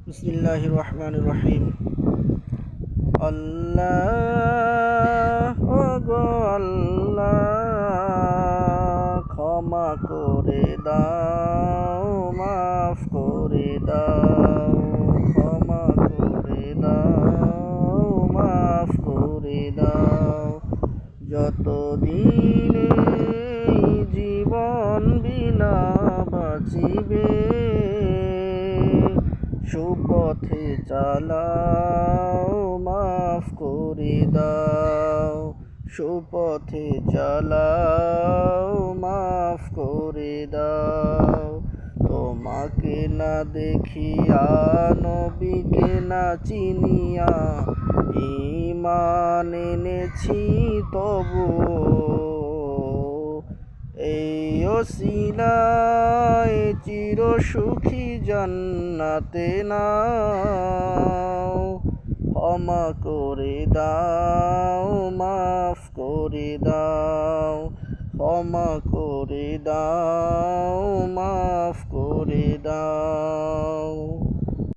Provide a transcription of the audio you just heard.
বিসমিল্লাহির রহমানির রহিম। আল্লাহ গো আল্লাহ, ক্ষমা করে দাও, মাফ করে দাও, ক্ষমা করে দাও, মাফ করে দাও। যতদিন এই জীবন বিনা বাঁচিবে, সুপথে চালাও, মাফ করে দাও, সুপথে চালাও, মাফ করে দাও। তোমাকে না দেখিয়া, নবীকে না চিনিয়া, ঈমান এনেছি তবু এই ওসিলায় চির সুখী জান্নাতে নাও। ক্ষমা করে দাও, মাফ করে দাও, ক্ষমা করে দাও, মাফ করে দাও।